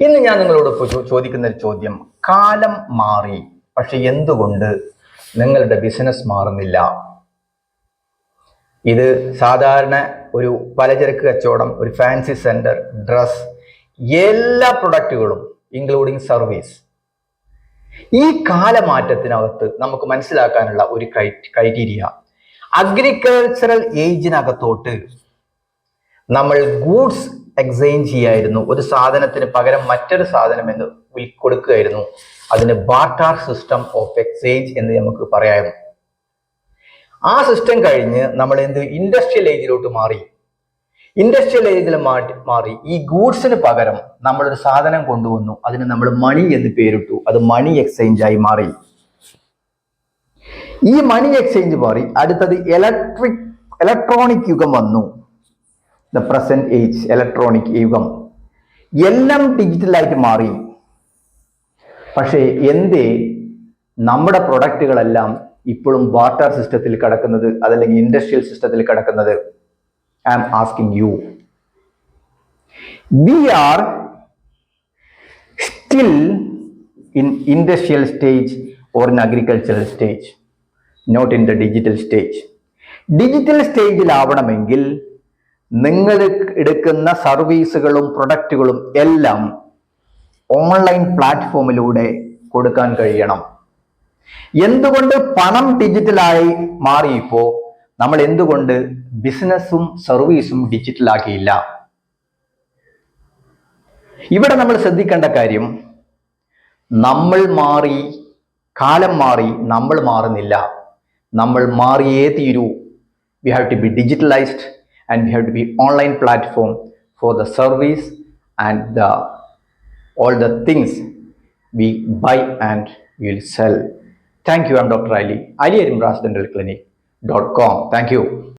ഇന്ന് ഞാൻ നിങ്ങളോട് ചോദിക്കുന്ന ഒരു ചോദ്യം, കാലം മാറി പക്ഷെ എന്തുകൊണ്ട് നിങ്ങളുടെ ബിസിനസ് മാറുന്നില്ല? ഇത് സാധാരണ ഒരു പലചരക്ക് കച്ചവടം, ഒരു ഫാൻസി സെന്റർ, ഡ്രസ്, എല്ലാ പ്രൊഡക്റ്റുകളും ഇൻക്ലൂഡിങ് സർവീസ്. ഈ കാലമാറ്റത്തിനകത്ത് നമുക്ക് മനസ്സിലാക്കാനുള്ള ഒരു ക്രൈറ്റീരിയ, അഗ്രികൾച്ചറൽ ഏജിനകത്തോട്ട് നമ്മൾ ഗൂഡ്സ് എക്സ്ചേഞ്ച് ചെയ്യായിരുന്നു. ഒരു സാധനത്തിന് പകരം മറ്റൊരു സാധനം എന്ന് കൊടുക്കുകയായിരുന്നു. അതിന് ബാർട്ടർ സിസ്റ്റം ഓഫ് എക്സ്ചേഞ്ച് എന്ന് നമുക്ക് പറയാം. ആ സിസ്റ്റം കഴിഞ്ഞ് നമ്മൾ ഇൻഡസ്ട്രിയൽ ഏജിലോട്ട് മാറി. ഇൻഡസ്ട്രിയൽ ഏജിൽ മാറി ഈ ഗൂഡ്സിന് പകരം നമ്മളൊരു സാധനം കൊണ്ടുവന്നു, അതിന് നമ്മൾ മണി എന്ന് പേരിട്ടു. അത് മണി എക്സ്ചേഞ്ച് ആയി മാറി. ഈ മണി എക്സ്ചേഞ്ച് മാറി. അടുത്തത് ഇലക്ട്രോണിക് യുഗം വന്നു. ദ പ്രസന്റ് ഏജ്, ഇലക്ട്രോണിക് യുഗം. എല്ലാം ഡിജിറ്റലായിട്ട് മാറി. പക്ഷേ എന്തേ നമ്മുടെ പ്രൊഡക്റ്റുകളെല്ലാം ഇപ്പോഴും ബാർട്ടർ സിസ്റ്റത്തിൽ കിടക്കുന്നത്, അതല്ലെങ്കിൽ ഇൻഡസ്ട്രിയൽ സിസ്റ്റത്തിൽ കിടക്കുന്നത്? I am asking you. We are still in industrial stage or in agricultural stage, not in the digital stage. Digital സ്റ്റേജിലാവണമെങ്കിൽ നിങ്ങൾ എടുക്കുന്ന സർവീസുകളും പ്രൊഡക്റ്റുകളും എല്ലാം ഓൺലൈൻ പ്ലാറ്റ്ഫോമിലൂടെ കൊടുക്കാൻ കഴിയണം. എന്തുകൊണ്ട് പണം ഡിജിറ്റലായി മാറിയപ്പോ നമ്മൾ എന്തുകൊണ്ട് ബിസിനസ്സും സർവീസും ഡിജിറ്റലാക്കിയില്ല? ഇവിടെ നമ്മൾ ശ്രദ്ധിക്കേണ്ട കാര്യം, നമ്മൾ മാറി, കാലം മാറി, നമ്മൾ മാറുന്നില്ല. നമ്മൾ മാറിയേ തീരൂ. We have to be digitalized and we have to be online platform for the service and all the things we buy and we will sell. Thank you. I'm Dr. Ali Arimras Dental Clinic.com. Thank you.